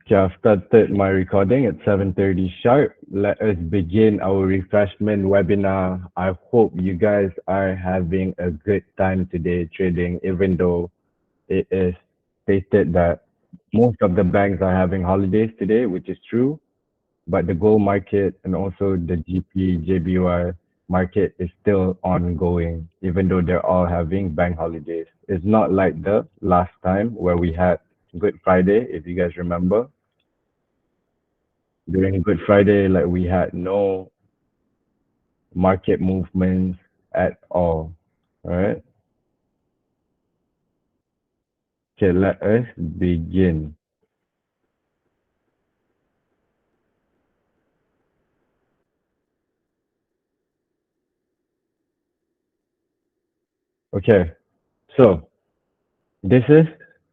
Okay, I've started my recording at 7:30 sharp. Let us begin our refreshment webinar. I hope you guys are having a good time today trading, even though it is stated that most of the banks are having holidays today, which is true. But the gold market and also the GP, JBY market is still ongoing, even though they're all having bank holidays. It's not like the last time where we had Good Friday, if you guys remember. During Good Friday, like we had no market movements at all. All right. Okay, let us begin. Okay, so this is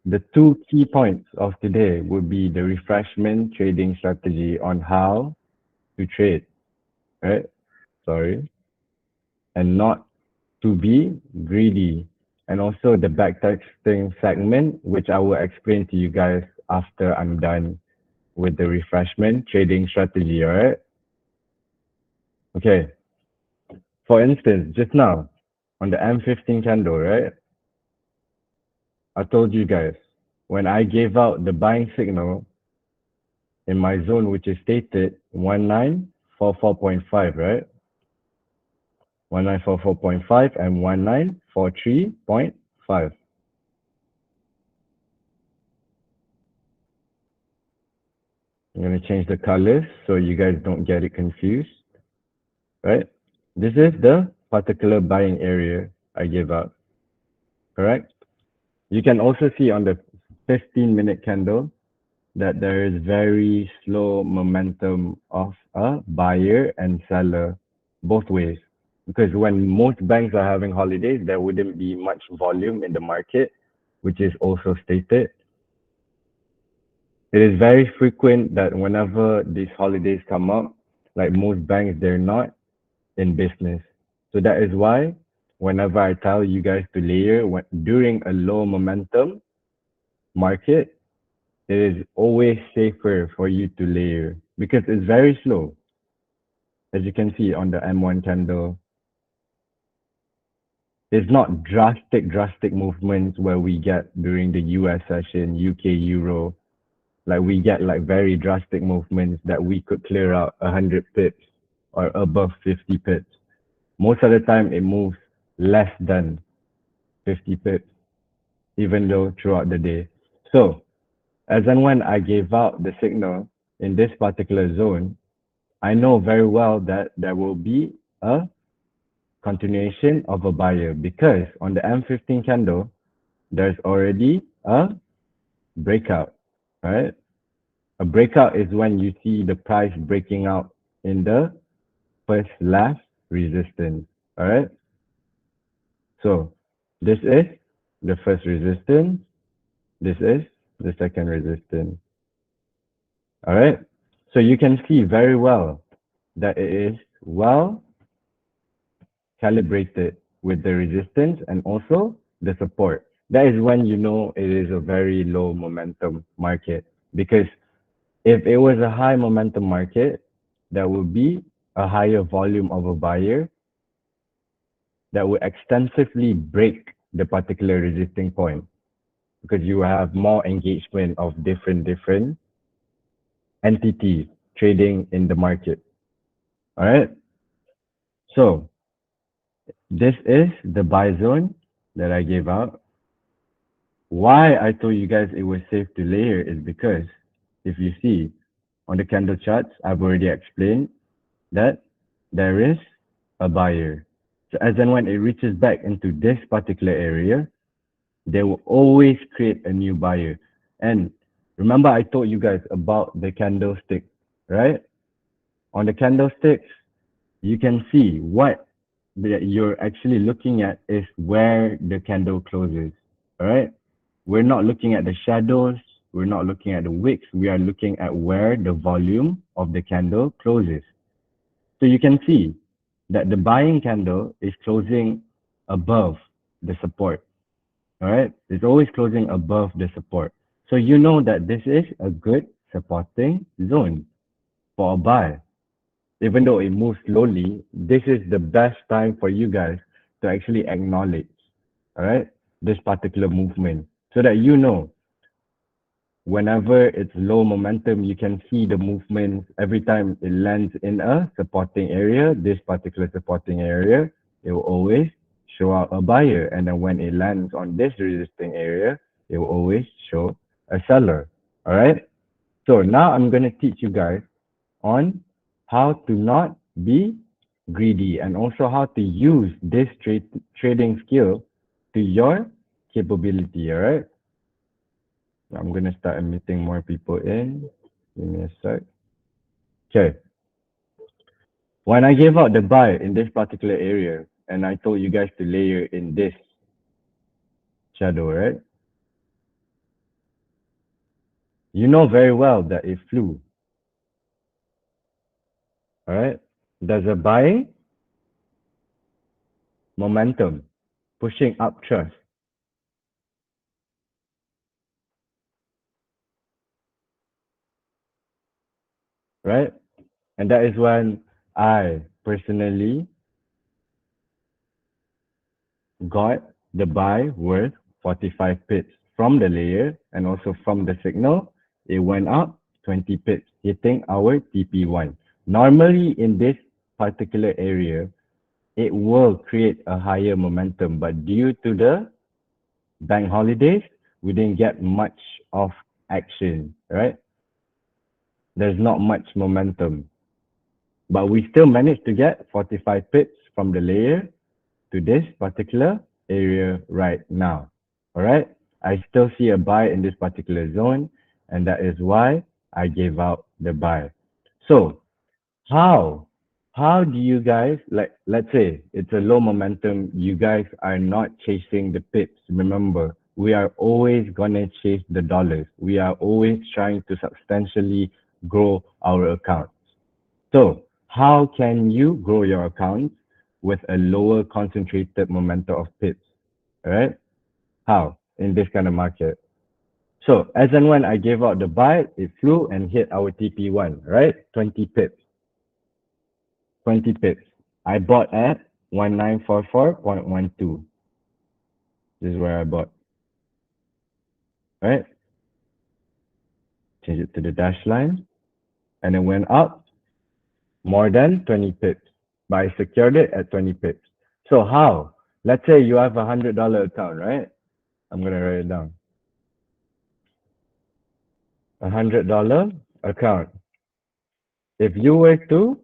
the two key points of today would be the refreshment trading strategy on how to trade, right? Sorry, and not to be greedy. And also the backtesting segment, which I will explain to you guys after I'm done with the refreshment trading strategy, all right? Okay, for instance, just now on the M15 candle, right? I told you guys when I gave out the buying signal in my zone, which is stated 1944.5, right? 1944.5 and 1943.5. I'm going to change the colors so you guys don't get it confused, right? This is the particular buying area I gave out, correct? You can also see on the 15-minute candle that there is very slow momentum of a buyer and seller both ways. Because when most banks are having holidays, there wouldn't be much volume in the market, which is also stated. It is very frequent that whenever these holidays come up, like most banks, they're not in business. So that is why whenever I tell you guys to layer during a low momentum market, it is always safer for you to layer because it's very slow. As you can see on the M1 candle, it's not drastic movements where we get during the US session, UK Euro. Like we get like very drastic movements that we could clear out 100 pips or above 50 pips. Most of the time it moves less than 50 pips, even though throughout the day. So as and when I gave out the signal in this particular zone, I know very well that there will be a continuation of a buyer because on the M15 candle, there's already a breakout, right? A breakout is when you see the price breaking out in the first last resistance, all right? So this is the first resistance. This is the second resistance, all right? So you can see very well that it is well calibrated with the resistance and also the support. That is when you know it is a very low momentum market. Because if it was a high momentum market, there would be a higher volume of a buyer that would extensively break the particular resisting point because you have more engagement of different entities trading in the market. All right. So this is the buy zone that I gave out. Why I told you guys it was safe to layer is because if you see on the candle charts, I've already explained that there is a buyer. So as and when it reaches back into this particular area, they will always create a new buyer. And remember I told you guys about the candlestick, right? On the candlesticks, you can see what you're actually looking at is where the candle closes, all right? We're not looking at the shadows. We're not looking at the wicks. We are looking at where the volume of the candle closes. So you can see that the buying candle is closing above the support. All right. It's always closing above the support. So you know that this is a good supporting zone for a buy. Even though it moves slowly, this is the best time for you guys to actually acknowledge, all right, this particular movement so that you know whenever it's low momentum, you can see the movement every time it lands in a supporting area, this particular supporting area, it will always show out a buyer. And then when it lands on this resisting area, it will always show a seller. All right. So now I'm going to teach you guys on how to not be greedy and also how to use this trading skill to your capability. All right. I'm gonna start admitting more people in. Give me a sec. Okay. When I gave out the buy in this particular area, and I told you guys to layer in this shadow, right? You know very well that it flew. All right. There's a buying momentum pushing up trust, right? And that is when I personally got the buy worth 45 pips from the layer and also from the signal. It went up 20 pips, hitting our TP1. Normally in this particular area, it will create a higher momentum, but due to the bank holidays, we didn't get much of action, right? There's not much momentum, but we still managed to get 45 pips from the layer to this particular area right now. All right. I still see a buy in this particular zone, and that is why I gave out the buy. So how how do you guys, like, let's say it's a low momentum, you guys are not chasing the pips. Remember, we are always gonna chase the dollars. We are always trying to substantially grow our account. So how can you grow your accounts with a lower concentrated momentum of pips? All right? How in this kind of market? So as and when I gave out the buy, it flew and hit our TP1, right? 20 pips, 20 pips. I bought at 1944.12. This is where I bought, right? Change it to the dash line, and it went up more than 20 pips, but I secured it at 20 pips. So how? Let's say you have $100 account, right? I'm gonna write it down. $100 account. If you were to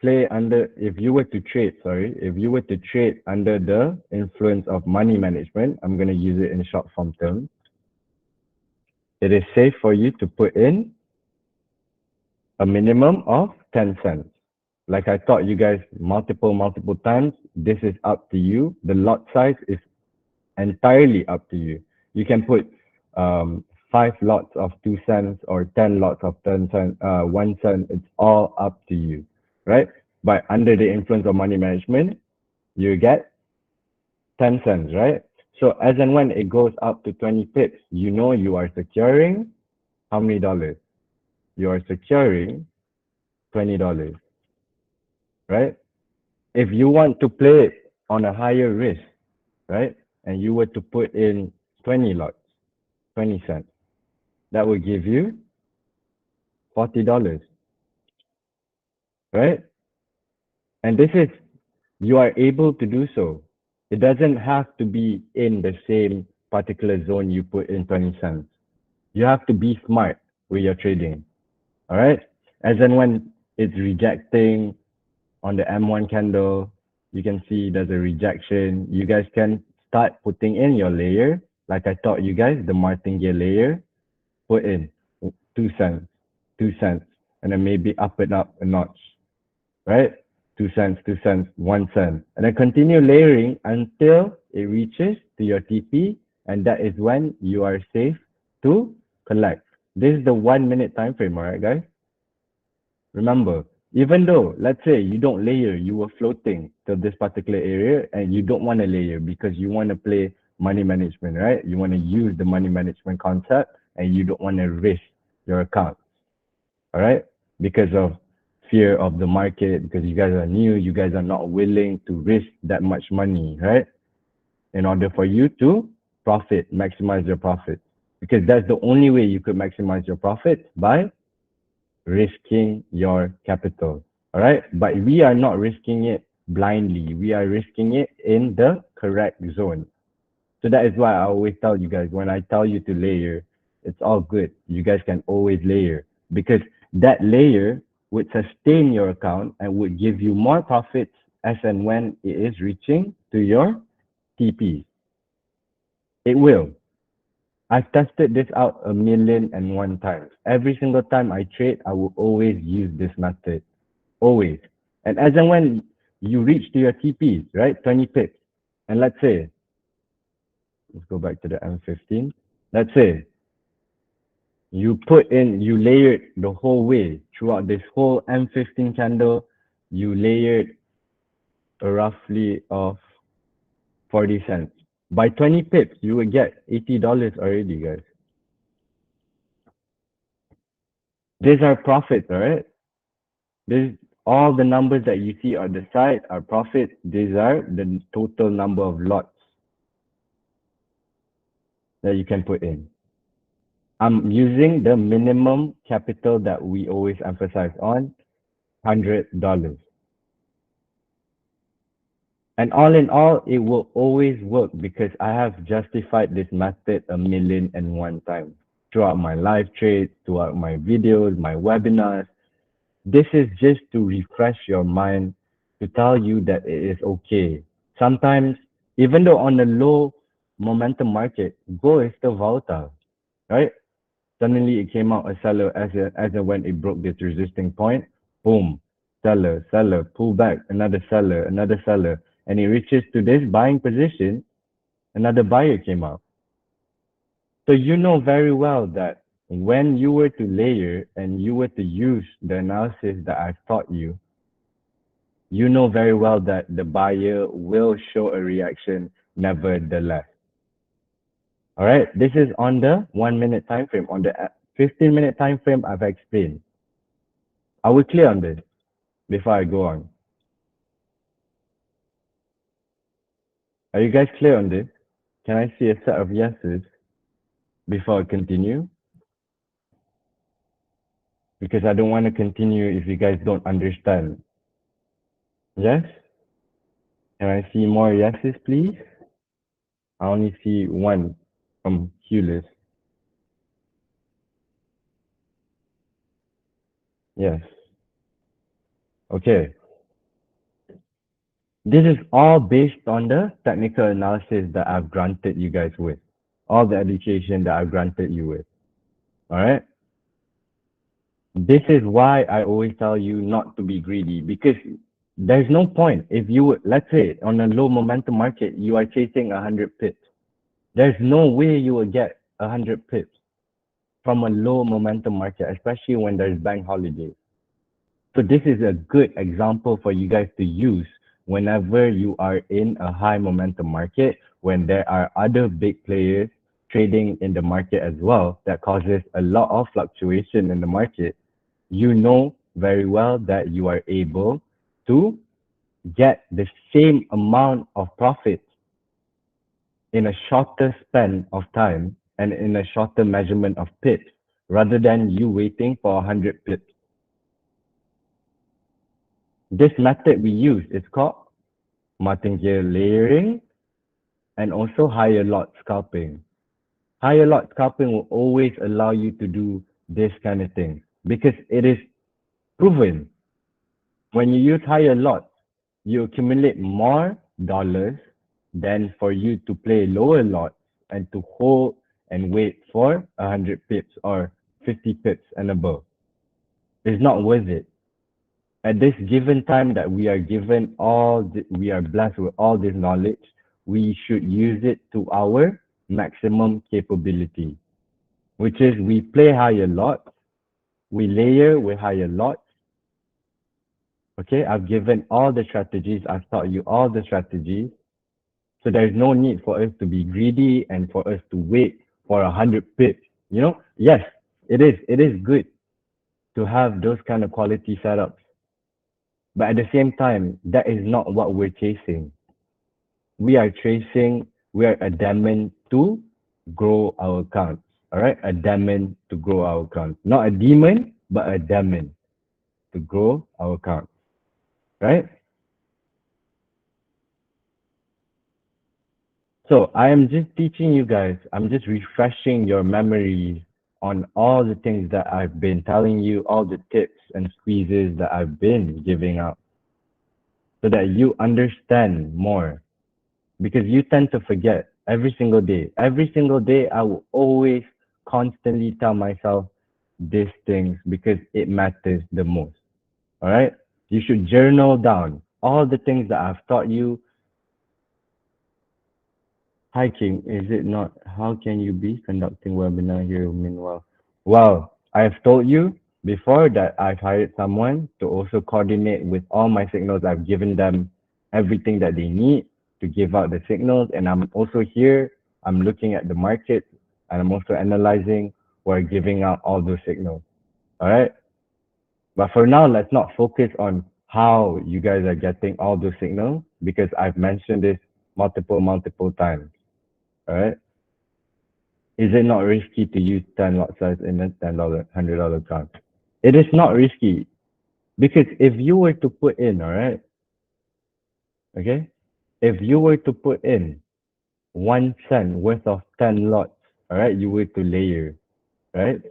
if you were to trade, sorry, if you were to trade under the influence of money management, I'm gonna use it in short form terms. It is safe for you to put in a minimum of 10 cents. Like I taught you guys multiple times, this is up to you. The lot size is entirely up to you. You can put 5 lots of 2 cents or 10 lots of 10 cents, 1 cent. It's all up to you, right? But under the influence of money management, you get 10 cents, right? So as and when it goes up to 20 pips, you know you are securing how many dollars? You are securing $20, right? If you want to play it on a higher risk, right? And you were to put in 20 lots, 20 cents, that would give you $40, right? And this is, you are able to do so. It doesn't have to be in the same particular zone you put in 20 cents. You have to be smart with your trading, all right? As and when it's rejecting on the M1 candle, you can see there's a rejection. You guys can start putting in your layer. Like I taught you guys, the martingale layer, put in 2 cents, 2 cents, and then maybe up it up a notch, right? 2 cents, 2 cents, 1 cent. And then continue layering until it reaches to your TP, and that is when you are safe to collect. This is the 1 minute time frame, all right, guys? Remember, even though, let's say you don't layer, you were floating to this particular area and you don't want to layer because you want to play money management, right? You want to use the money management concept and you don't want to risk your account. all right? Because of fear of the market, because you guys are new, you guys are not willing to risk that much money, right? In order for you to maximize your profit. Because that's the only way you could maximize your profit by risking your capital. All right. But we are not risking it blindly. We are risking it in the correct zone. So that is why I always tell you guys when I tell you to layer, it's all good. You guys can always layer because that layer would sustain your account and would give you more profits as and when it is reaching to your TP. It will. I've tested this out a million and one times. Every single time I trade, I will always use this method. Always. And as and when you reach to your TP, right? 20 pips. And let's say, let's go back to the M15. Let's say you layered the whole way throughout this whole M15 candle, you layered a roughly of 40 cents. By 20 pips, you will get $80 already, guys. These are profits, all right? This all the numbers that you see on the side are profits. These are the total number of lots that you can put in. I'm using the minimum capital that we always emphasize on, $100. And all in all, it will always work because I have justified this method a million and one times throughout my live trades, throughout my videos, my webinars. This is just to refresh your mind, to tell you that it is okay. Sometimes, even though on a low momentum market, gold is still volatile, right? Suddenly it came out a seller as and when it broke this resisting point, boom, seller, pull back, another seller, and it reaches to this buying position, another buyer came out. So you know very well that when you were to layer and you were to use the analysis that I've taught you know very well that the buyer will show a reaction nevertheless. All right, this is on the 1 minute time frame. On the 15-minute time frame, I've explained. Are we clear on this before I go on? Are you guys clear on this? Can I see a set of yeses before I continue? Because I don't want to continue if you guys don't understand. Yes? Can I see more yeses, please? I only see one from Hewlett. Yes. Okay. This is all based on the technical analysis that I've granted you guys with. All the education that I've granted you with. All right? This is why I always tell you not to be greedy because there's no point if you, let's say, on a low momentum market, you are chasing 100 pips. There's no way you will get 100 pips from a low momentum market, especially when there's bank holidays. So this is a good example for you guys to use whenever you are in a high momentum market, when there are other big players trading in the market as well that causes a lot of fluctuation in the market. You know very well that you are able to get the same amount of profit in a shorter span of time and in a shorter measurement of pips rather than you waiting for 100 pips. This method we use is called martingale layering and also higher lot scalping. Higher lot scalping will always allow you to do this kind of thing because it is proven. When you use higher lots, you accumulate more dollars than for you to play lower lots and to hold and wait for 100 pips or 50 pips and above. It's not worth it. At this given time that we are given we are blessed with all this knowledge, we should use it to our maximum capability, which is we play higher lots, we layer with higher lots. Okay, I've given all the strategies, I've taught you all the strategies. So there's no need for us to be greedy and for us to wait for 100 pips. You know, yes, it is good. to have those kind of quality setups. But at the same time, that is not what we're chasing. We are adamant to grow our accounts. All right, adamant to grow our accounts, not a demon, but adamant to grow our accounts. Right. So I am just teaching you guys. I'm just refreshing your memories on all the things that I've been telling you, all the tips and squeezes that I've been giving out, so that you understand more. Because you tend to forget every single day. Every single day, I will always constantly tell myself these things because it matters the most. All right. You should journal down all the things that I've taught you. Hiking, is it not? How can you be conducting webinar here meanwhile? Well, I've told you before that I've hired someone to also coordinate with all my signals. I've given them everything that they need to give out the signals. And I'm also here. I'm looking at the market and I'm also analyzing or giving out all those signals. All right. But for now, let's not focus on how you guys are getting all those signals because I've mentioned this multiple times. All right. Is it not risky to use 10 lot size in a $10, $100 account? It is not risky because if you were to put in, all right, okay, if you were to put in 1 cent worth of 10 lots, all right, you were to layer, right?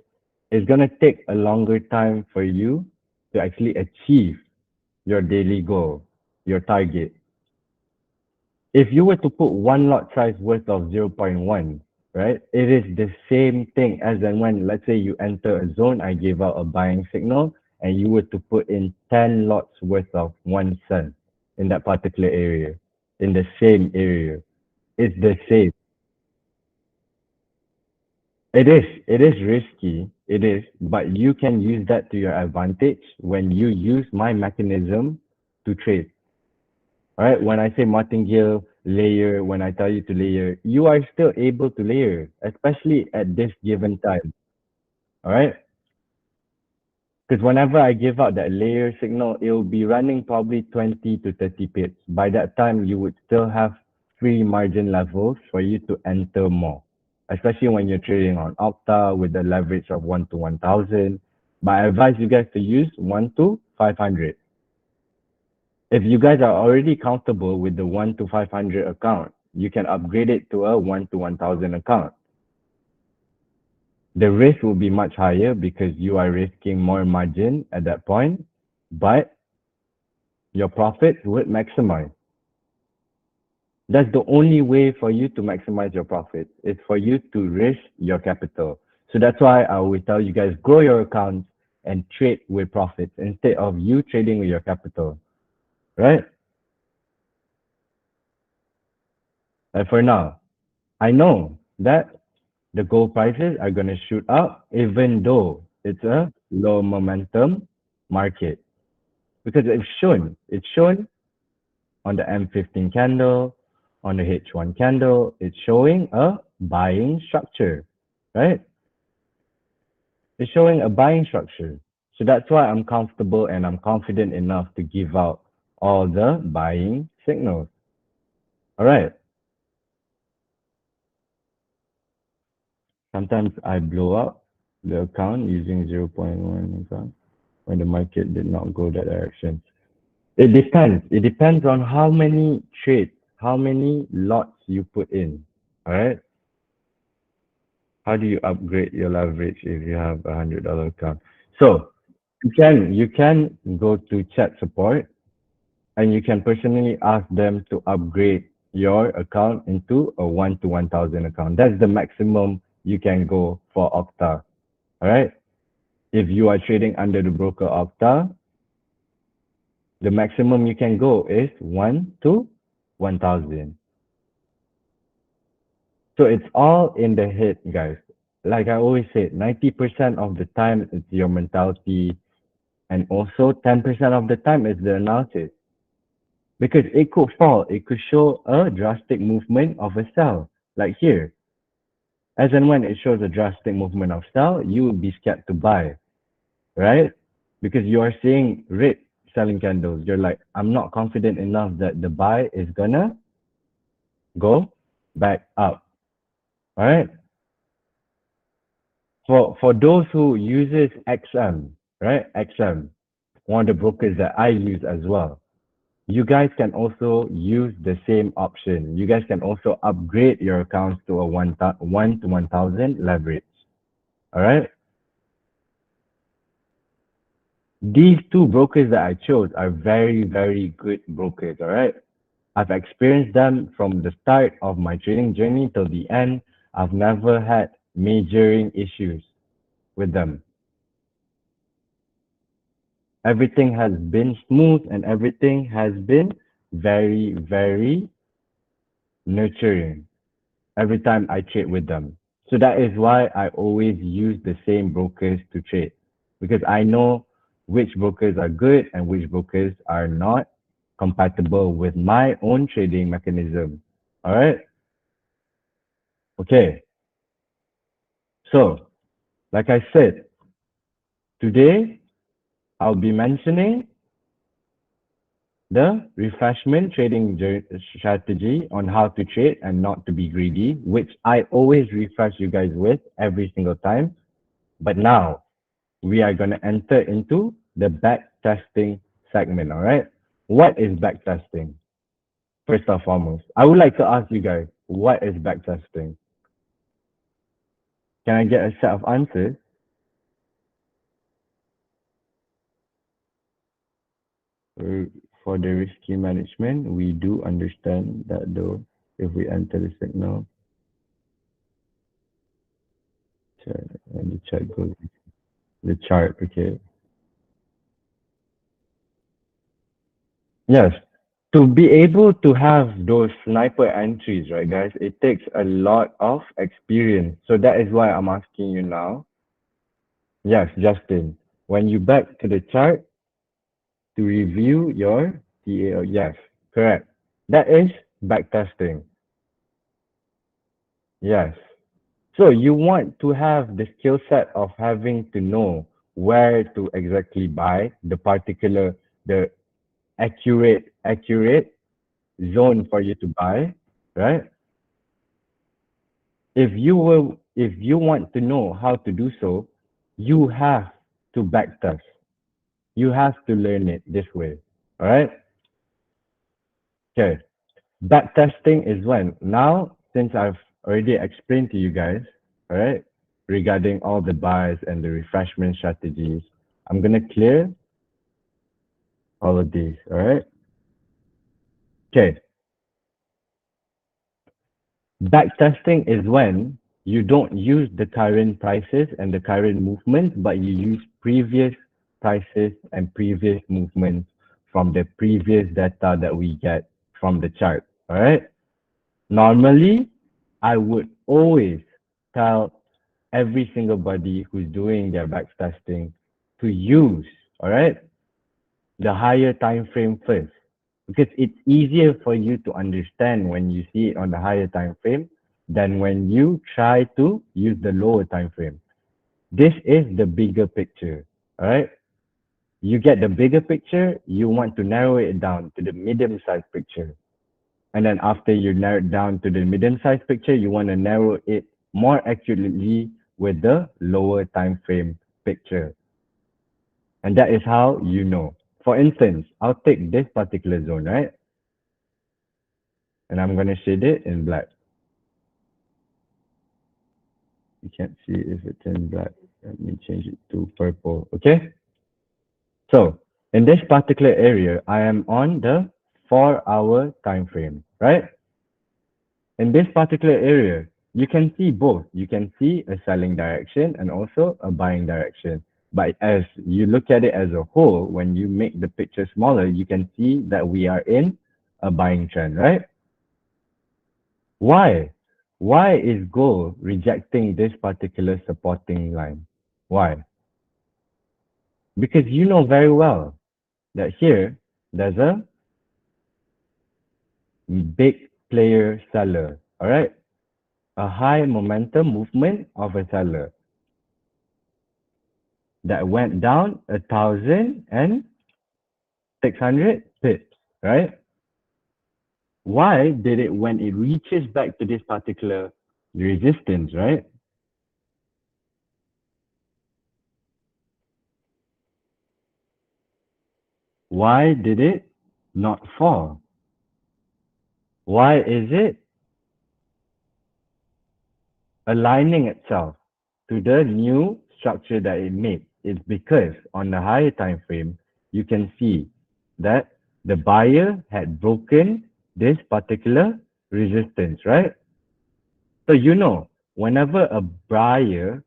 It's gonna take a longer time for you to actually achieve your daily goal, your target. If you were to put one lot size worth of zero point 0.1, right, it is the same thing as and when, let's say you enter a zone, I gave out a buying signal, and you were to put in 10 lots worth of 1 cent in that particular area, in the same area. It's the same. It is risky, it is, but you can use that to your advantage when you use my mechanism to trade. All right, when I say martingale layer, when I tell you to layer, you are still able to layer, especially at this given time. All right, because whenever I give out that layer signal, it will be running probably 20 to 30 pips. By that time, you would still have free margin levels for you to enter more, especially when you're trading on Opta with the leverage of 1 to 1000. But I advise you guys to use 1 to 500. If you guys are already comfortable with the 1 to 500 account, you can upgrade it to a 1 to 1000 account. The risk will be much higher because you are risking more margin at that point, but your profits would maximize. That's the only way for you to maximize your profit. It's for you to risk your capital. So that's why I always tell you guys grow your accounts and trade with profits instead of you trading with your capital, right? And for now, I know that the gold prices are going to shoot up even though it's a low momentum market because it's shown on the M15 candle, on the H1 candle, it's showing a buying structure, right? It's showing a buying structure. So that's why I'm comfortable and I'm confident enough to give out all the buying signals. All right. Sometimes I blow up the account using zero point 0.1 account when the market did not go that direction. It depends. It depends on how many trades, how many lots you put in. All right. How do you upgrade your leverage if you have $100 account? So you can go to chat support and you can personally ask them to upgrade your account into a 1 to 1000 account. That's the maximum you can go for Okta. All right. If you are trading under the broker Okta, the maximum you can go is 1 to 1000. So it's all in the head, guys. Like I always say, 90% of the time it's your mentality, and also 10% of the time it's the analysis. Because it could fall, it could show a drastic movement of a sell, like here. As and when it shows a drastic movement of sell, you will be scared to buy. right? Because you are seeing red selling candles. You're like, I'm not confident enough that the buy is gonna go back up. All right. For those who uses XM, right? XM, one of the brokers that I use as well. You guys can also use the same option. You guys can also upgrade your accounts to a 1 to 1000 leverage. All right. These two brokers that I chose are very, very good brokers. All right. I've experienced them from the start of my trading journey till the end. I've never had majoring issues with them. Everything has been smooth and everything has been very, very nurturing every time I trade with them. So that is why I always use the same brokers to trade because I know which brokers are good and which brokers are not compatible with my own trading mechanism. All right. Okay. So, like I said, today I'll be mentioning the refreshment trading strategy on how to trade and not to be greedy, which I always refresh you guys with every single time. But now we are going to enter into the back testing segment. All right. What is back testing? First and foremost, I would like to ask you guys, what is back testing? Can I get a set of answers? Uh, For the risky management, we do understand that though, if we enter the signal, and the chart goes, the chart, okay. Yes, to be able to have those sniper entries, right, guys, it takes a lot of experience. So that is why I'm asking you now. Yes, Justin, when you back to the chart to review your TAO, yes, correct. That is backtesting. Yes. So you want to have the skill set of having to know where to exactly buy the particular, the accurate zone for you to buy, right? If you want to know how to do so, you have to backtest. You have to learn it this way. All right? Okay. Backtesting is when now since I've already explained to you guys, all right, regarding all the buys and the refreshment strategies, I'm gonna clear all of these. All right. Okay. Backtesting is when you don't use the current prices and the current movements, but you use previous prices and previous movements from the previous data that we get from the chart. All right. Normally, I would always tell every single body who's doing their backtesting to use, all right, the higher time frame first because it's easier for you to understand when you see it on the higher time frame than when you try to use the lower time frame. This is the bigger picture, all right? You get the bigger picture, you want to narrow it down to the medium-sized picture. And then after you narrow it down to the medium-sized picture, you want to narrow it more accurately with the lower time frame picture. And that is how you know. For instance, I'll take this particular zone, right? And I'm going to shade it in black. You can't see if it's in black. Let me change it to purple. Okay. So in this particular area, I am on the 4 hour time frame, right? In this particular area, you can see both. You can see a selling direction and also a buying direction. But as you look at it as a whole, when you make the picture smaller, you can see that we are in a buying trend, right? Why? Why is gold rejecting this particular supporting line? Why? Because you know very well that here there's a big player seller, all right? A high momentum movement of a seller that went down 1,600 pips, right? Why did it, when it reaches back to this particular resistance, right? Why did it not fall? Why is it aligning itself to the new structure that it made? It's because on the higher time frame, you can see that the buyer had broken this particular resistance, right? So you know, whenever a buyer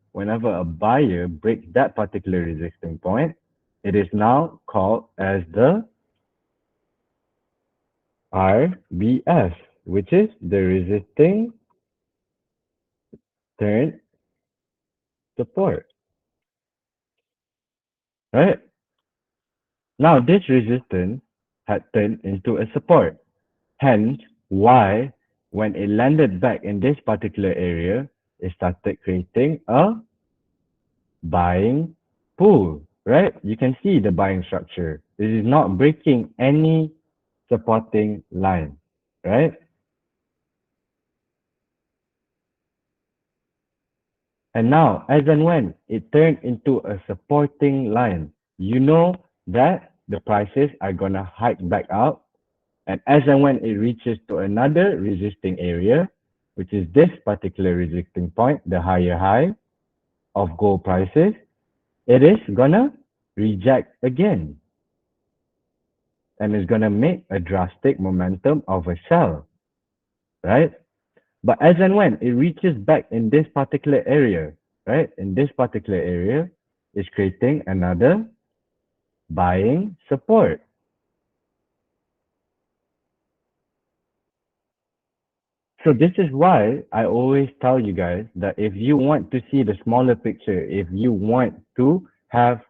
breaks that particular resisting point, it is now called as the RBS, which is the resisting turn support, right? Now this resistance had turned into a support. Hence, why when it landed back in this particular area, it started creating a buying pool, right? You can see the buying structure. This is not breaking any supporting line, right? And now, as and when it turned into a supporting line, you know that the prices are gonna hike back out. And as and when it reaches to another resisting area, which is this particular resisting point, the higher high of gold prices, it is gonna reject again and is gonna make a drastic momentum of a sell, right? But as and when it reaches back in this particular area, right? In this particular area, it's creating another buying support. So this is why I always tell you guys that if you want to see the smaller picture, if you want to have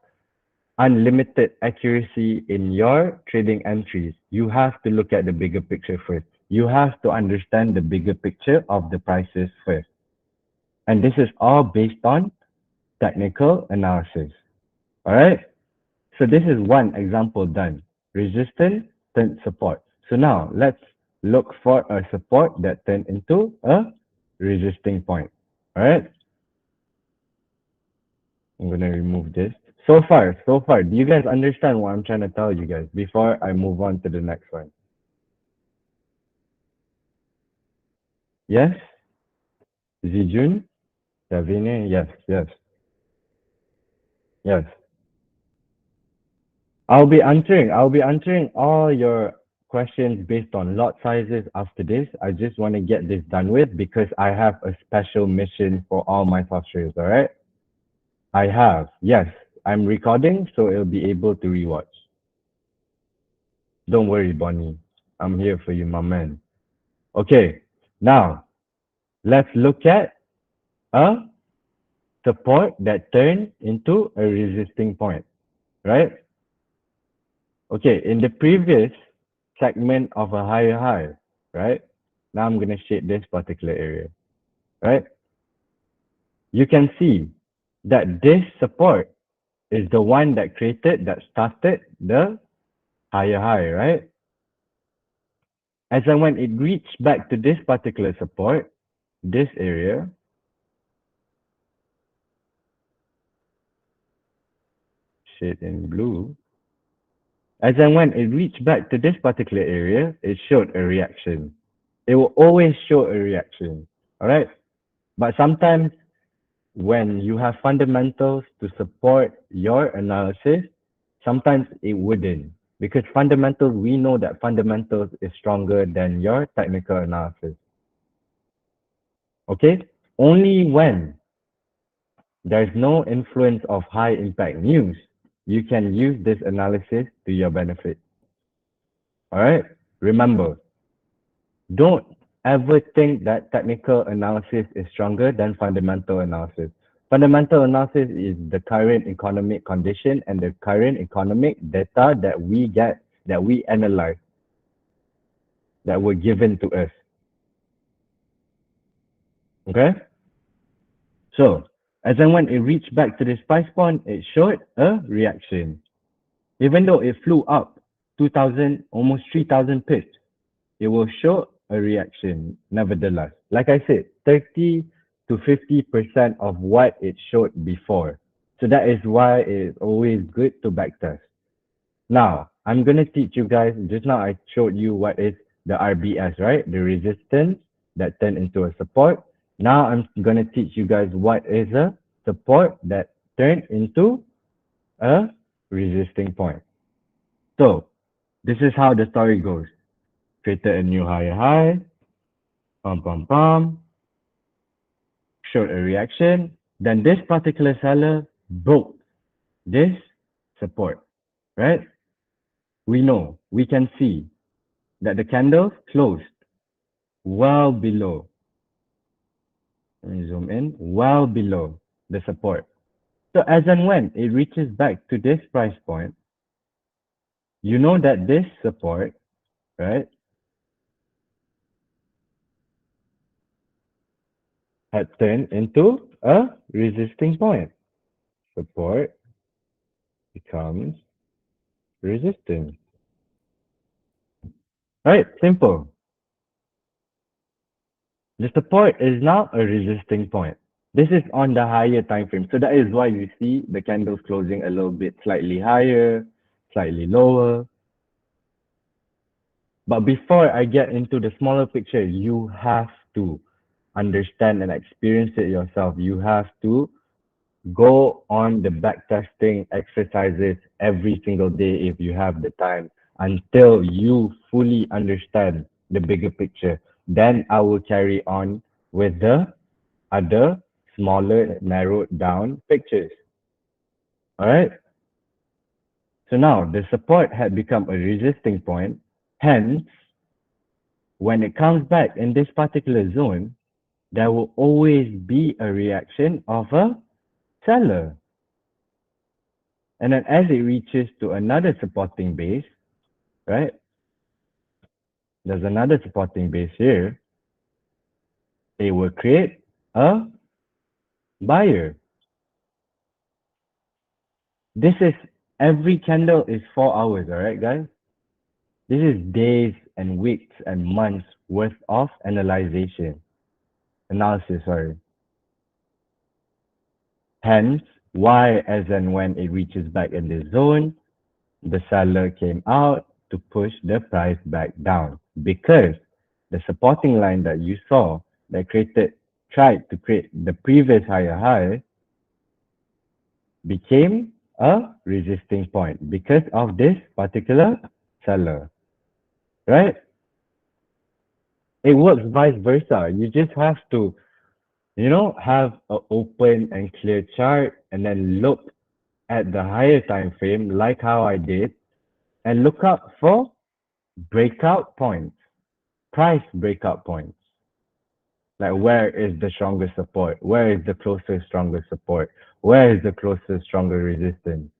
unlimited accuracy in your trading entries, you have to look at the bigger picture first. You have to understand the bigger picture of the prices first. And this is all based on technical analysis. All right. So this is one example done. Resistance turned support. So now let's look for a support that turned into a resisting point. All right. I'm going to remove this. So far, do you guys understand what I'm trying to tell you guys before I move on to the next one? Yes? Zijun? Davine? Yes, yes, yes. I'll be answering all your questions based on lot sizes after this. I just want to get this done with because I have a special mission for all my fosters, all right? I have. Yes, I'm recording so it'll be able to rewatch. Don't worry, Bonnie. I'm here for you, my man. Okay. Now, let's look at a support that turned into a resisting point, right? Okay, in the previous segment of a higher high, right? Now I'm going to shade this particular area, right? You can see that this support is the one that started the higher high, right? As and when it reached back to this particular support, this area, shade in blue, as and when it reached back to this particular area, it showed a reaction. It will always show a reaction, all right? But sometimes when you have fundamentals to support your analysis, sometimes it wouldn't. Because fundamentals, we know that fundamentals is stronger than your technical analysis. Okay? Only when there's no influence of high impact news, you can use this analysis to your benefit. All right? Remember, don't ever think that technical analysis is stronger than fundamental analysis. Fundamental analysis is the current economic condition and the current economic data that we get, that we analyze, that were given to us. Okay? So, As and when it reached back to this price point, it showed a reaction. Even though it flew up 2,000, almost 3,000 pips, it will show a reaction nevertheless. Like I said, 30 to 50% of what it showed before. So that is why it's always good to backtest. Now, I'm going to teach you guys, just now I showed you what is the RBS, right? The resistance that turned into a support. Now I'm going to teach you guys what is a support that turned into a resisting point. So, this is how the story goes. Created a new higher high, pum pum pum, showed a reaction. Then this particular seller broke this support, right? We know, we can see that the candle closed well below. Let me zoom in, well below the support. So as and when it reaches back to this price point, you know that this support, right, had turned into a resisting point. Support becomes resistance. Right, simple. The support is now a resisting point. This is on the higher time frame. So that is why you see the candles closing a little bit slightly higher, slightly lower. But before I get into the smaller picture, you have to understand and experience it yourself. You have to go on the backtesting exercises every single day if you have the time until you fully understand the bigger picture. Then I will carry on with the other smaller, narrowed down pictures. All right. So now the support had become a resisting point. Hence, when it comes back in this particular zone, there will always be a reaction of a seller. And then as it reaches to another supporting base, right? There's another supporting base here. It will create a buyer. This is every candle is 4 hours, all right, guys? This is days and weeks and months worth of analysis, sorry. Hence, why as and when it reaches back in the zone, the seller came out to push the price back down because the supporting line that you saw that tried to create the previous higher high became a resisting point because of this particular seller, right? It works vice versa. You just have to, have an open and clear chart and then look at the higher time frame like how I did and look up for breakout points, price breakout points. Like where is the strongest support? Where is the closest strongest support? Where is the closest stronger resistance?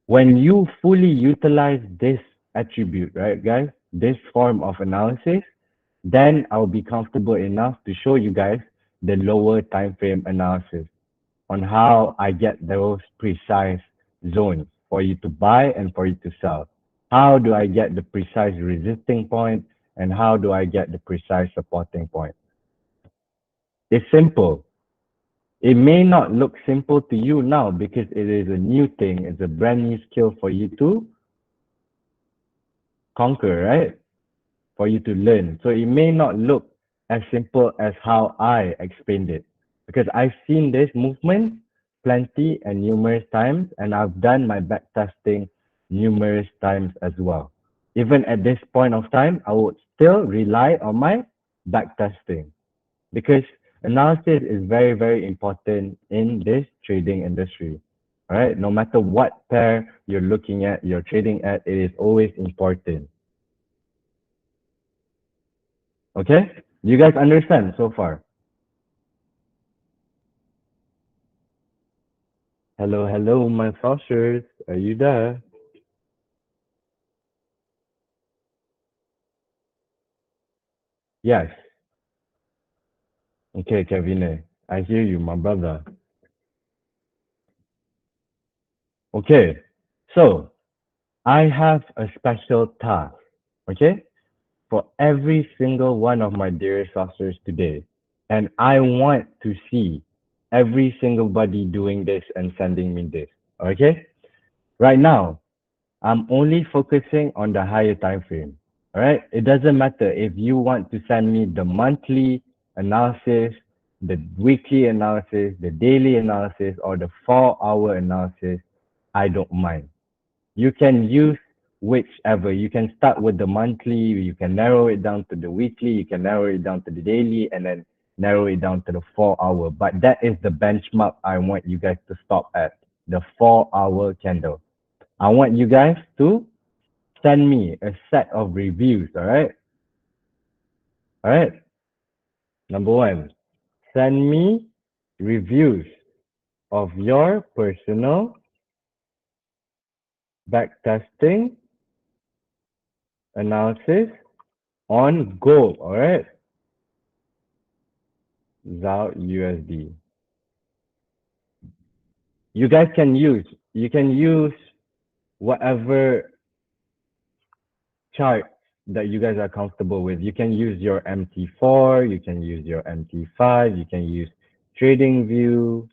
When you fully utilize this attribute, right, guys, this form of analysis, then I'll be comfortable enough to show you guys the lower time frame analysis on how I get those precise zones for you to buy and for you to sell. How do I get the precise resisting point and how do I get the precise supporting point? It's simple. It may not look simple to you now because it is a new thing. It's a brand new skill for you to conquer, right? For you to learn. So it may not look as simple as how I explained it because I've seen this movement plenty and numerous times and I've done my back testing numerous times as well. Even at this point of time, I would still rely on my back testing because analysis is very, very important in this trading industry. All right, no matter what pair you're looking at, you're trading at, it is always important. Okay? You guys understand so far? Hello, hello, my followers. Are you there? Yes. Okay, Kevin. I hear you, my brother. Okay, so I have a special task, okay, for every single one of my dearest officers today. And I want to see every single body doing this and sending me this, okay? Right now, I'm only focusing on the higher time frame. All right. It doesn't matter if you want to send me the monthly analysis, the weekly analysis, the daily analysis, or the 4 hour analysis. I don't mind. You can use whichever. You can start with the monthly, you can narrow it down to the weekly, you can narrow it down to the daily, and then narrow it down to the 4 hour. But that is the benchmark I want you guys to stop at, the 4 hour candle. I want you guys to send me a set of reviews, all right? All right. Number one, send me reviews of your personal backtesting analysis on gold, all right? ZAO USD. You can use whatever chart that you guys are comfortable with. You can use your MT4, you can use your MT5, you can use trading view,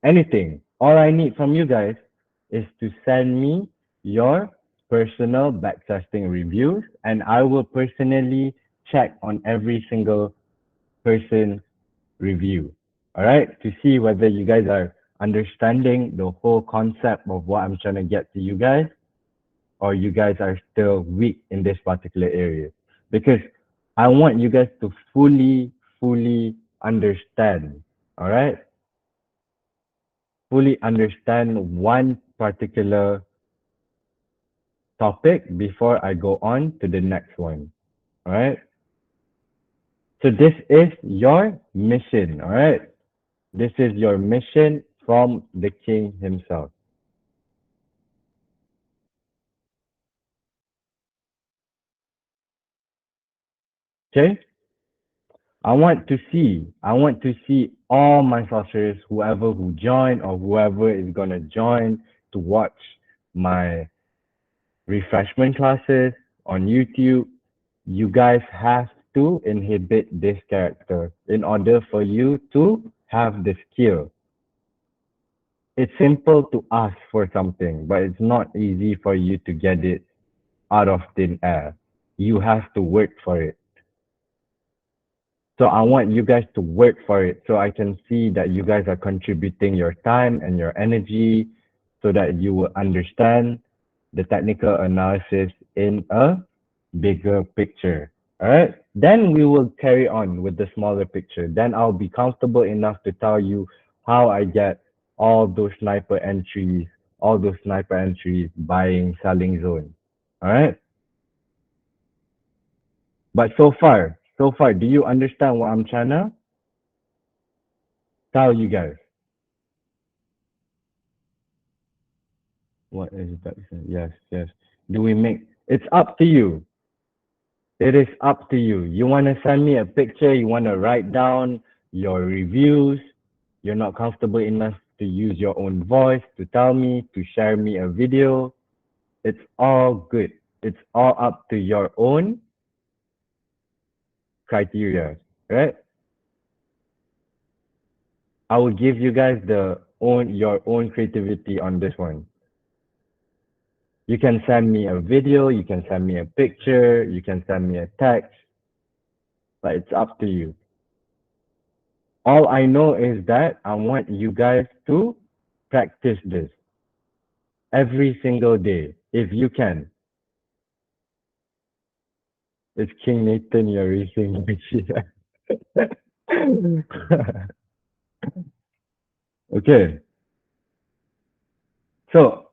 anything. All I need from you guys is to send me your personal backtesting reviews, and I will personally check on every single person review. All right, to see whether you guys are understanding the whole concept of what I'm trying to get to you guys, or you guys are still weak in this particular area. Because I want you guys to fully understand. All right, fully understand one particular topic before I go on to the next one. All right. So this is your mission. All right. This is your mission from the king himself. Okay. I want to see all my sorcerers, whoever who join or whoever is gonna join to watch my refreshment classes on YouTube. You guys have to inhibit this character in order for you to have the skill. It's simple to ask for something, but it's not easy for you to get it out of thin air. You have to work for it. So I want you guys to work for it so I can see that you guys are contributing your time and your energy so that you will understand the technical analysis in a bigger picture. All right. Then we will carry on with the smaller picture. Then I'll be comfortable enough to tell you how I get all those sniper entries, buying, selling zone. All right. But so far, do you understand what I'm trying to tell you guys? What is that? Yes, yes. Do we make? It's up to you. It is up to you. You want to send me a picture, you want to write down your reviews, you're not comfortable enough to use your own voice to tell me, to share me a video. It's all good. It's all up to your own criteria, right? I will give you guys the own your own creativity on this one. You can send me a video, you can send me a picture, you can send me a text, but it's up to you. All I know is that I want you guys to practice this every single day if you can. It's King Nathan you're racing. Okay, so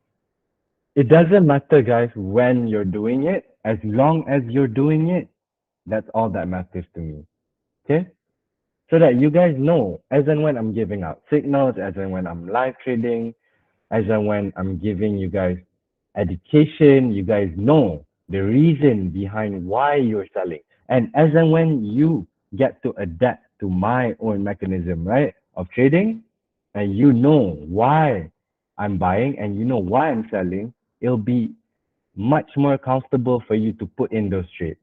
it doesn't matter, guys, when you're doing it. As long as you're doing it, that's all that matters to me. Okay, so that you guys know as and when I'm giving out signals, as and when I'm live trading, as and when I'm giving you guys education, you guys know the reason behind why you're selling. And as and when you get to adapt to my own mechanism, right, of trading, and you know why I'm buying and you know why I'm selling, it'll be much more comfortable for you to put in those trades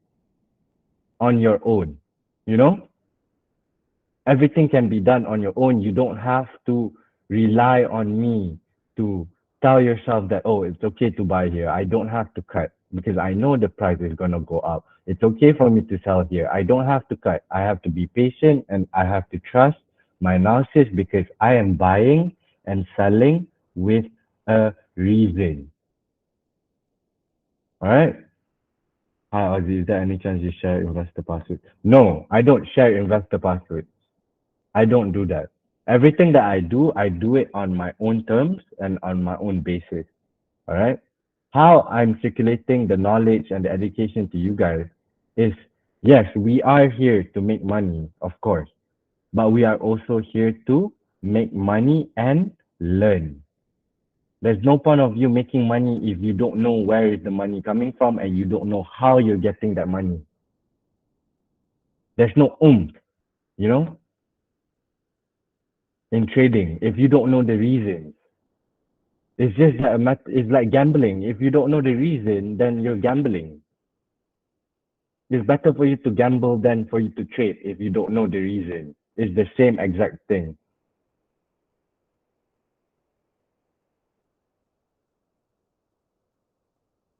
on your own. You know, everything can be done on your own. You don't have to rely on me to tell yourself that, oh, it's okay to buy here. I don't have to cut because I know the price is going to go up. It's okay for me to sell here. I don't have to cut. I have to be patient and I have to trust my analysis because I am buying and selling with a reason. All right. Hi, Ozzie. Is there any chance you share investor password? No, I don't share investor password. I don't do that. Everything that I do it on my own terms and on my own basis. All right. How I'm circulating the knowledge and the education to you guys is yes, we are here to make money, of course, but we are also here to make money and learn. There's no point of you making money if you don't know where is the money coming from and you don't know how you're getting that money. There's no you know, in trading if you don't know the reasons. It's just that it's like gambling. If you don't know the reason, then you're gambling. It's better for you to gamble than for you to trade if you don't know the reason. It's the same exact thing.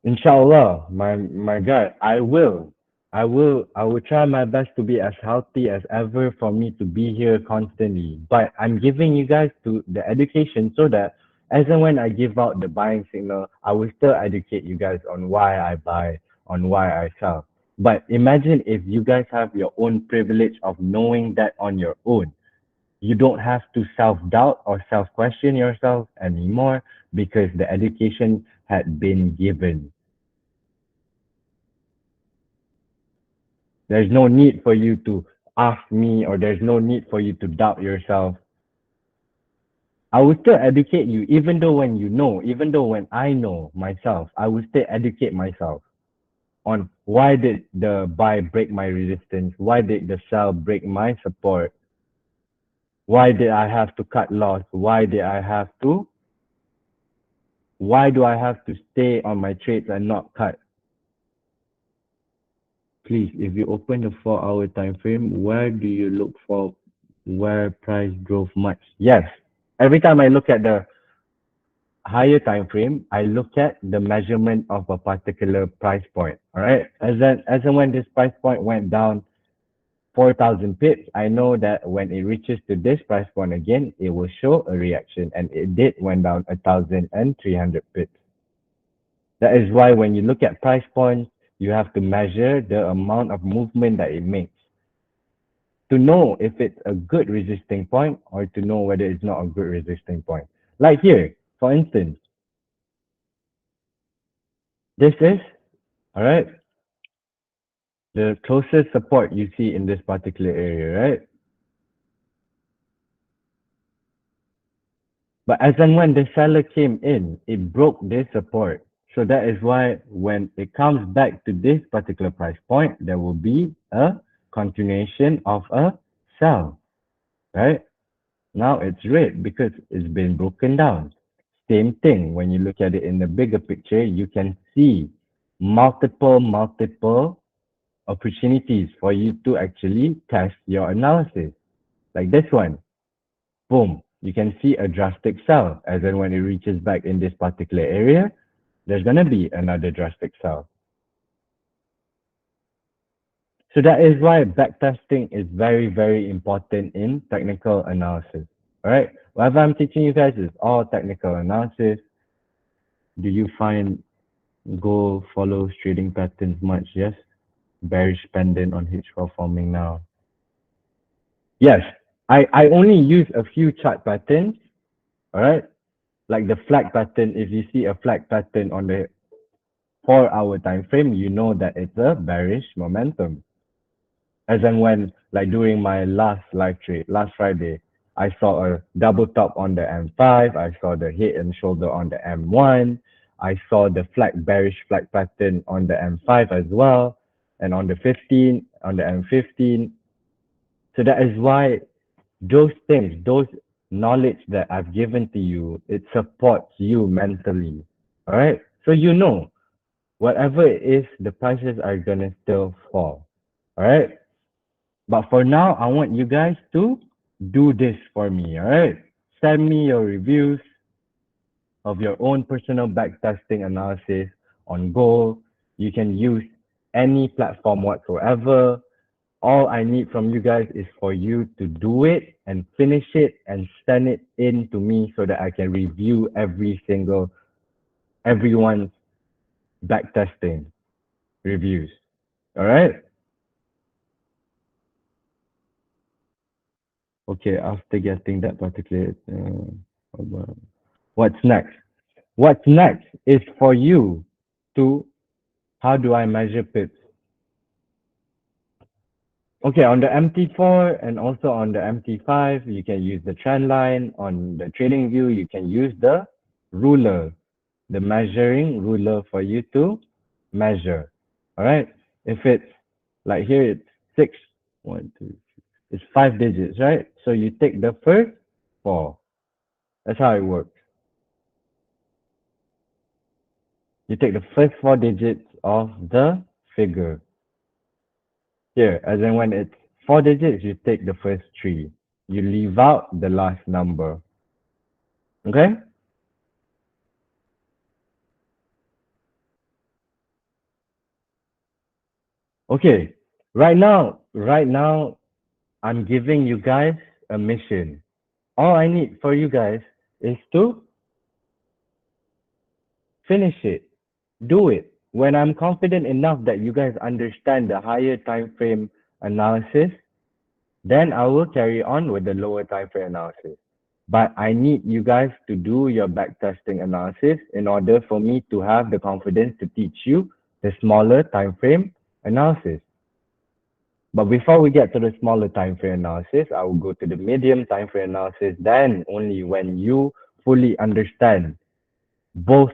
Inshallah, my God, I will try my best to be as healthy as ever for me to be here constantly. But I'm giving you guys to the education so that as and when I give out the buying signal, I will still educate you guys on why I buy, on why I sell. But imagine if you guys have your own privilege of knowing that on your own. You don't have to self-doubt or self-question yourself anymore because the education had been given. There's no need for you to ask me or there's no need for you to doubt yourself. I will still educate you, even though when you know, even though when I know myself, I will still educate myself on why did the buy break my resistance? Why did the sell break my support? Why did I have to cut loss? Why do I have to stay on my trades and not cut? Please, if you open the 4 hour time frame, where do you look for where price drove much? Yes. Every time I look at the higher time frame, I look at the measurement of a particular price point. All right. As and when this price point went down 4,000 pips, I know that when it reaches to this price point again, it will show a reaction, and it did went down 1,300 pips. That is why when you look at price points, you have to measure the amount of movement that it makes to know if it's a good resisting point or to know whether it's not a good resisting point. Like here, for instance, this is, all right, the closest support you see in this particular area, right? But as and when the seller came in, it broke this support. So that is why when it comes back to this particular price point, there will be a continuation of a sell, right? Now it's red because it's been broken down. Same thing, when you look at it in the bigger picture, you can see multiple opportunities for you to actually test your analysis. Like this one, boom, you can see a drastic sell. As in when it reaches back in this particular area, there's going to be another drastic sell. So that is why backtesting is very important in technical analysis. All right. Whatever I'm teaching you guys is all technical analysis. Do you find gold follows trading patterns much? Yes. Bearish pendant on H4 forming now. Yes. I only use a few chart patterns. All right. Like the flag pattern, if you see a flag pattern on the 4 hour time frame, you know that it's a bearish momentum. As and when, like during my last live trade, last Friday, I saw a double top on the M5. I saw the head and shoulder on the M1. I saw the bearish flag pattern on the M5 as well, and on the 15, on the M15. So that is why those things, those knowledge that I've given to you, it supports you mentally. All right. So you know, whatever it is, the prices are gonna still fall. All right. But for now, I want you guys to do this for me. All right. Send me your reviews of your own personal backtesting analysis on goal. You can use any platform whatsoever. All I need from you guys is for you to do it and finish it and send it in to me so that I can review everyone's backtesting reviews. All right. Okay. After getting that particular, what's next? What's next is for you to how do I measure pips? Okay, on the MT4 and also on the MT5, you can use the trend line. On the trading view, you can use the ruler, the measuring ruler for you to measure. All right. If it's like here, it's six, one, two, it's 5 digits, right? So you take the first four. That's how it works. You take the first 4 digits of the figure. Here, as in when it's 4 digits, you take the first three. You leave out the last number. Okay? Okay. Right now, I'm giving you guys a mission. All I need for you guys is to finish it. Do it. When I'm confident enough that you guys understand the higher time frame analysis, then I will carry on with the lower time frame analysis. But I need you guys to do your backtesting analysis in order for me to have the confidence to teach you the smaller time frame analysis. But before we get to the smaller time frame analysis, I will go to the medium time frame analysis. Then only when you fully understand both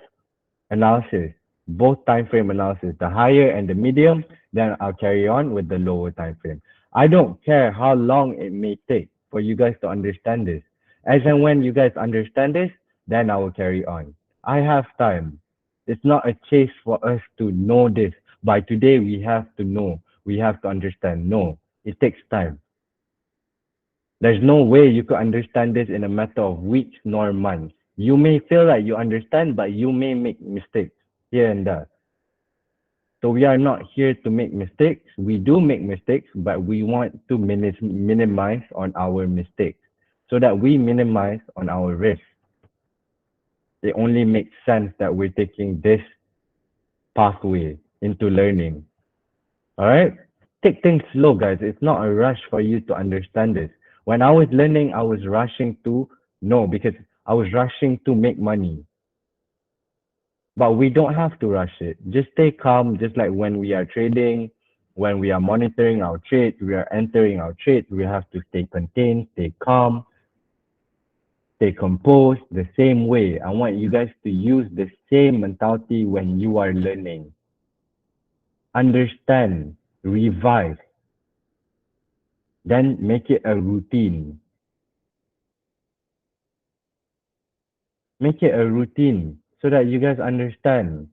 analysis, both time frame analysis, the higher and the medium, then I'll carry on with the lower time frame. I don't care how long it may take for you guys to understand this. As and when you guys understand this, then I will carry on. I have time. It's not a chase for us to know this. By today, we have to know. We have to understand. No, it takes time. There's no way you could understand this in a matter of weeks nor months. You may feel like you understand, but you may make mistakes here and there. So we are not here to make mistakes. We do make mistakes, but we want to minimize on our mistakes so that we minimize on our risk. It only makes sense that we're taking this pathway into learning. All right? Take things slow, guys. It's not a rush for you to understand this. When I was learning, I was rushing to know because I was rushing to make money. But we don't have to rush it. Just stay calm, just like when we are trading, when we are monitoring our trades, we are entering our trades, we have to stay contained, stay calm, stay composed the same way. I want you guys to use the same mentality when you are learning. Understand, revise, then make it a routine. Make it a routine so that you guys understand.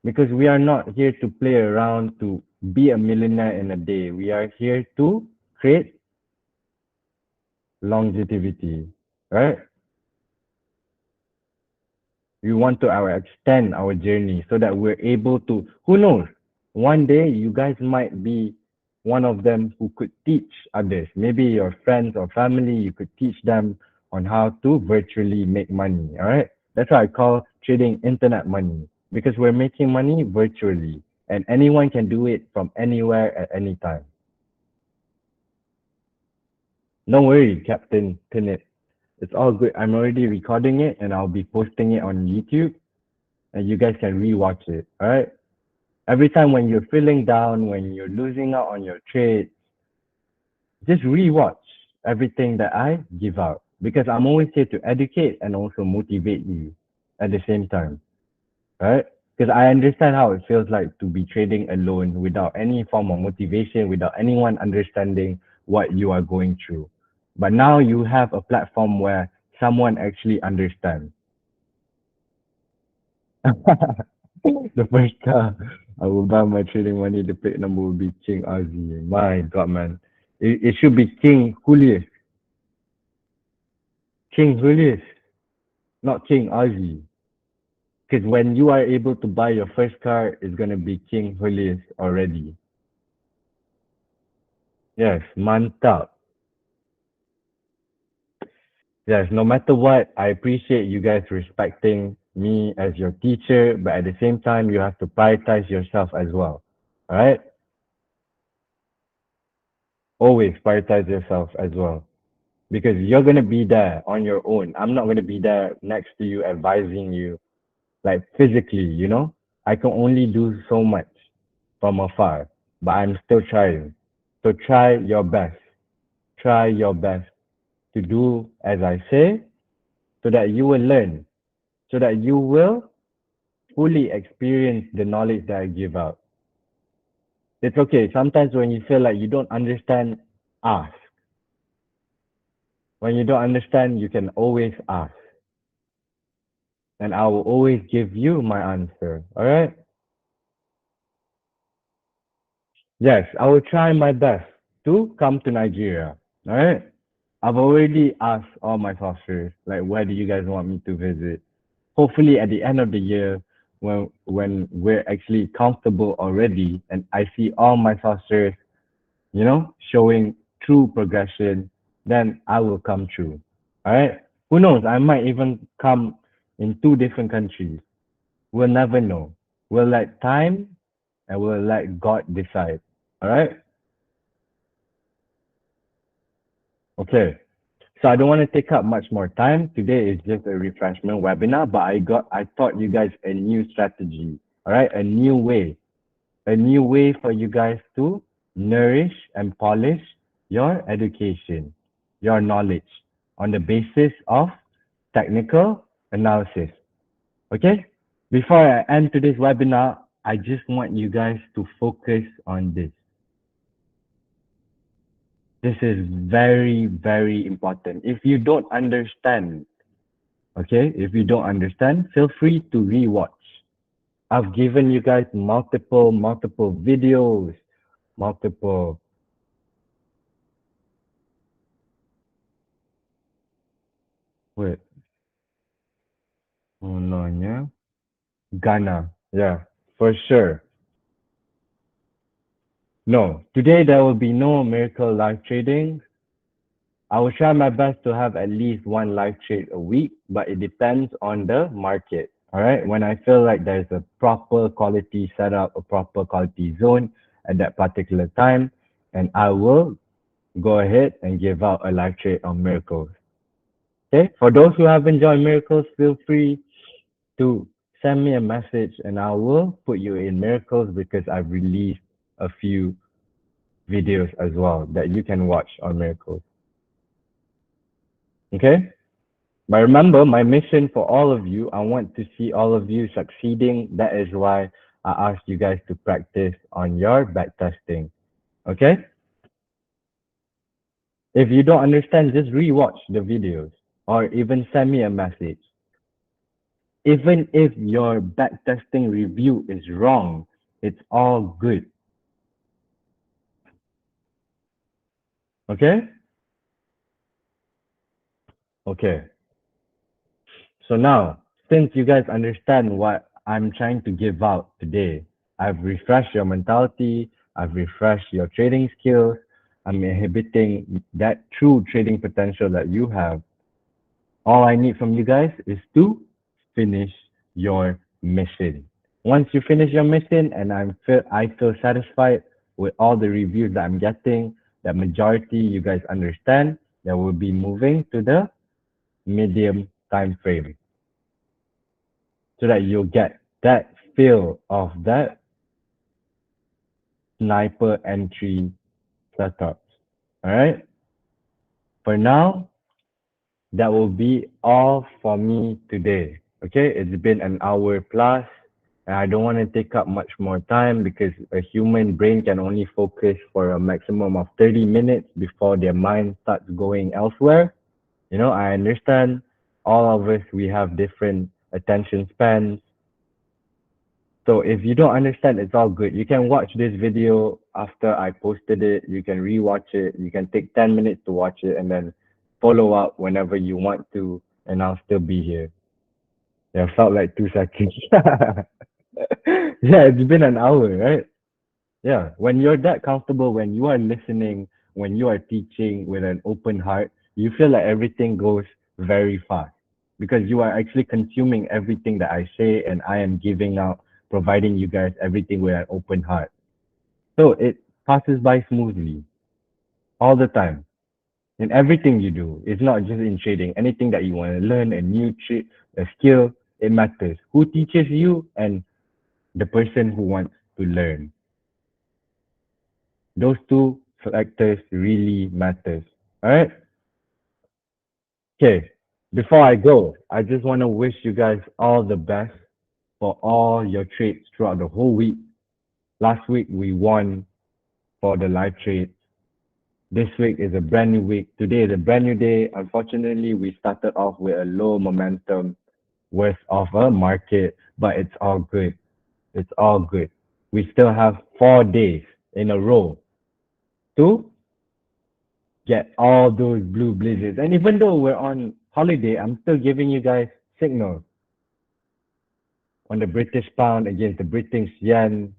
Because we are not here to play around to be a millionaire in a day. We are here to create longevity, right? We want to extend our journey so that we're able to, who knows, one day you guys might be one of them who could teach others. Maybe your friends or family, you could teach them on how to virtually make money, all right? That's why I call trading internet money because we're making money virtually and anyone can do it from anywhere at any time. No worry, Captain Pinit. It's all good. I'm already recording it and I'll be posting it on YouTube and you guys can rewatch it. All right. Every time when you're feeling down, when you're losing out on your trade, just rewatch everything that I give out because I'm always here to educate and also motivate you at the same time. Right? Because I understand how it feels like to be trading alone without any form of motivation, without anyone understanding what you are going through. But now you have a platform where someone actually understands. The first car I will buy my trading money, the plate number will be King Ozzie. My God, man. It should be King Julius. King Julius, not King Ozzie. Because when you are able to buy your first car, it's going to be King Julius already. Yes, mantap. Yes, no matter what, I appreciate you guys respecting me as your teacher, but at the same time, you have to prioritize yourself as well. All right? Always prioritize yourself as well. Because you're going to be there on your own. I'm not going to be there next to you, advising you, like physically, you know? I can only do so much from afar, but I'm still trying. So try your best. Try your best to do as I say so that you will learn, so that you will fully experience the knowledge that I give out. It's okay. Sometimes when you feel like you don't understand, ask. When you don't understand, you can always ask. And I will always give you my answer. All right? Yes, I will try my best to come to Nigeria. All right? I've already asked all my sponsors, like, where do you guys want me to visit? Hopefully, at the end of the year, when we're actually comfortable already, and I see all my sponsors, showing true progression, then I will come true. All right? Who knows? I might even come in two different countries. We'll never know. We'll let time and we'll let God decide. All right? Okay. So I don't want to take up much more time. Today is just a refreshment webinar, but I taught you guys a new strategy. All right? A new way for you guys to nourish and polish your education, your knowledge on the basis of technical analysis. Okay? Before I end today's webinar, I just want you guys to focus on this. This is very, very important. If you don't understand, okay, if you don't understand, feel free to rewatch. I've given you guys multiple videos, multiple, wait, oh no, yeah, Ghana, yeah, for sure. No, today there will be no miracle live trading. I will try my best to have at least one live trade a week, but it depends on the market. All right. When I feel like there's a proper quality setup, a proper quality zone at that particular time, and I will go ahead and give out a live trade on miracles. Okay. For those who haven't joined miracles, feel free to send me a message and I will put you in miracles because I've released a few videos as well that you can watch on miracles. Okay. But remember, my mission for all of you, I want to see all of you succeeding. That is why I asked you guys to practice on your back testing. Okay? If you don't understand, just rewatch the videos or even send me a message. Even if your back testing review is wrong, it's all good. Okay? Okay. So now, since you guys understand what I'm trying to give out today, I've refreshed your mentality, I've refreshed your trading skills, I'm inhibiting that true trading potential that you have. All I need from you guys is to finish your mission. Once you finish your mission and I feel satisfied with all the reviews that I'm getting, that majority you guys understand, that we'll be moving to the medium time frame so that you'll get that feel of that sniper entry setups. All right. For now, that will be all for me today. Okay. It's been an hour plus. And I don't want to take up much more time because a human brain can only focus for a maximum of 30 minutes before their mind starts going elsewhere. You know, I understand all of us, we have different attention spans. So if you don't understand, it's all good. You can watch this video after I posted it. You can rewatch it. You can take 10 minutes to watch it and then follow up whenever you want to, and I'll still be here. Yeah, felt like 2 seconds. Yeah, it's been an hour, right? Yeah, when you're that comfortable, when you are listening, when you are teaching with an open heart, you feel like everything goes very fast because you are actually consuming everything that I say and I am giving out, providing you guys everything with an open heart. So it passes by smoothly all the time in everything you do. It's not just in trading. Anything that you want to learn, a new trick, a skill, it matters. Who teaches you and the person who wants to learn. Those two factors really matters. All right. Okay. Before I go, I just want to wish you guys all the best for all your trades throughout the whole week. Last week we won for the live trade. This week is a brand new week. Today is a brand new day. Unfortunately, we started off with a low momentum worth of a market, but it's all good. It's all good. We still have 4 days in a row to get all those blue blizzards. And even though we're on holiday, I'm still giving you guys signals on the British pound against the British yen.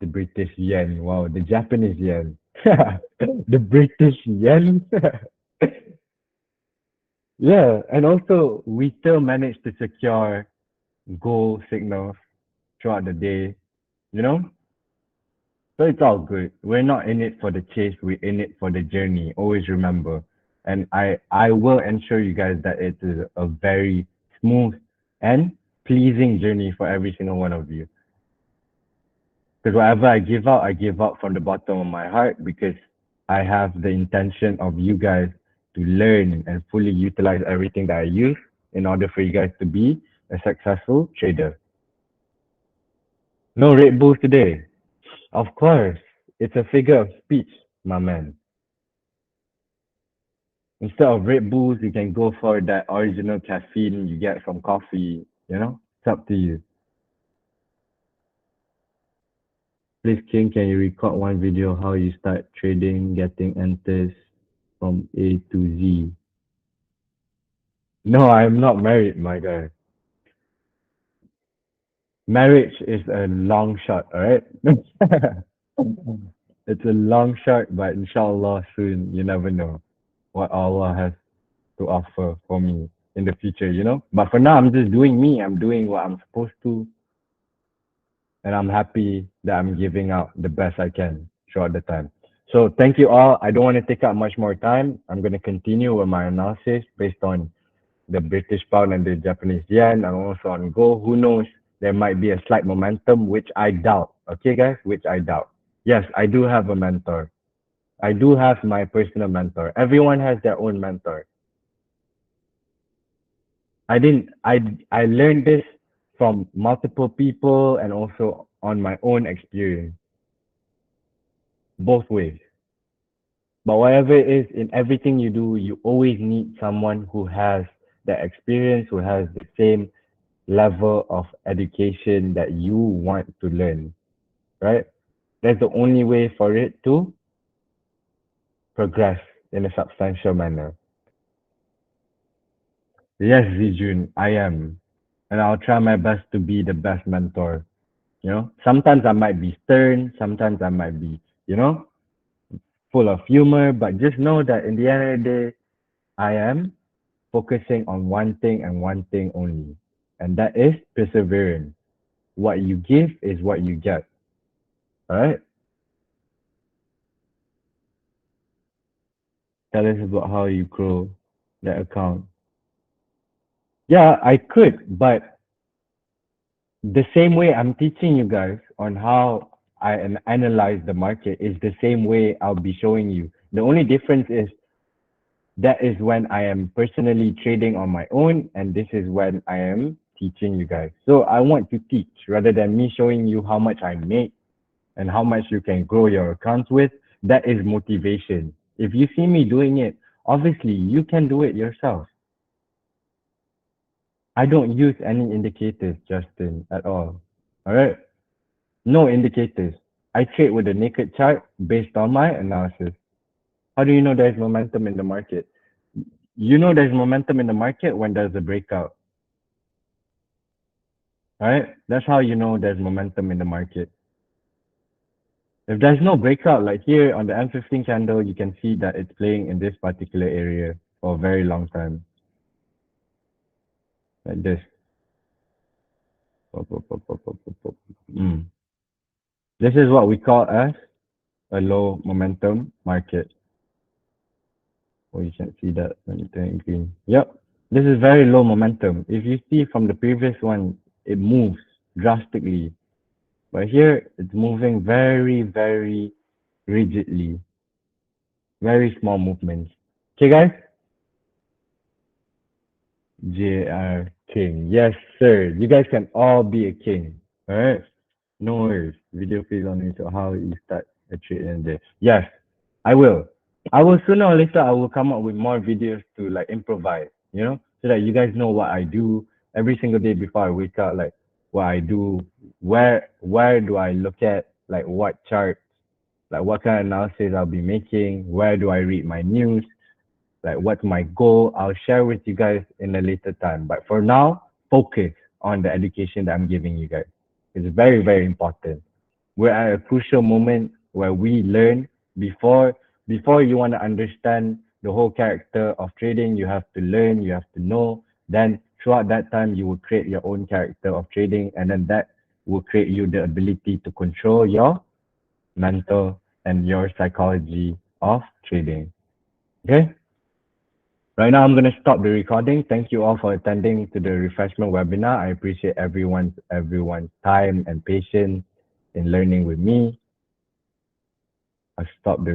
The British yen, wow, the Japanese yen. The British yen. Yeah, and also we still managed to secure gold signals throughout the day, you know? So it's all good. We're not in it for the chase, we're in it for the journey. Always remember. And I will ensure you guys that it is a very smooth and pleasing journey for every single one of you. Because whatever I give out from the bottom of my heart because I have the intention of you guys to learn and fully utilize everything that I use in order for you guys to be a successful trader. No Red Bulls today. Of course, it's a figure of speech, my man. Instead of Red Bulls, you can go for that original caffeine you get from coffee. You know, it's up to you. Please, King, can you record one video how you start trading, getting enters from A to Z? No, I'm not married, my guy. Marriage is a long shot, alright? It's a long shot, but inshallah soon, you never know what Allah has to offer for me in the future, you know? But for now, I'm just doing me. I'm doing what I'm supposed to, and I'm happy that I'm giving out the best I can throughout the time. So thank you all. I don't want to take up much more time. I'm going to continue with my analysis based on the British pound and the Japanese yen, and also on gold. Who knows? There might be a slight momentum, which I doubt. Okay, guys, which I doubt. Yes, I do have a mentor. I do have my personal mentor. Everyone has their own mentor. I didn't. I learned this from multiple people and also on my own experience, both ways. But whatever it is, in everything you do, you always need someone who has the experience, who has the same level of education that you want to learn, right? That's the only way for it to progress in a substantial manner. Yes, Zijun, I am. And I'll try my best to be the best mentor. You know, sometimes I might be stern, sometimes I might be, you know, full of humor, but just know that in the end of the day, I am focusing on one thing and one thing only, and that is perseverance. What you give is what you get. All right. Tell us about how you grow that account. Yeah, I could, but the same way I'm teaching you guys on how analyze the market is the same way I'll be showing you. The only difference is that is when I am personally trading on my own, and this is when I am teaching you guys. So I want to teach rather than me showing you how much I make and how much you can grow your accounts with. That is motivation. If you see me doing it, obviously you can do it yourself. I don't use any indicators, Justin, at all. All right? No indicators. I trade with a naked chart based on my analysis. How do you know there's momentum in the market? You know there's momentum in the market when there's a breakout. All right? That's how you know there's momentum in the market. If there's no breakout, like here on the M15 candle, you can see that it's playing in this particular area for a very long time, like this. Pop, pop, pop, pop, pop, pop, pop. Mm. This is what we call as a low momentum market. Oh, you can see that when you turn green. Yep. This is very low momentum. If you see from the previous one, it moves drastically. But here, it's moving very, very rigidly. Very small movements. Okay, guys? JR King. Yes, sir. You guys can all be a king. Alright? No worries. Video please on me. So how you start a trade in there. Yes, I will. I will sooner or later I will come up with more videos to like improvise, you know, so that you guys know what I do every single day before I wake up, like what I do, where do I look at, like what chart, like what kind of analysis I'll be making, where do I read my news, like what's my goal. I'll share with you guys in a later time. But for now, focus on the education that I'm giving you guys. It's very, very important. We're at a crucial moment where we learn before before you want to understand the whole character of trading, you have to learn, you have to know. Then throughout that time you will create your own character of trading, and then that will create you the ability to control your mental and your psychology of trading. Okay? Right now, I'm gonna stop the recording. Thank you all for attending to the refreshment webinar. I appreciate everyone's time and patience in learning with me. I'll stop the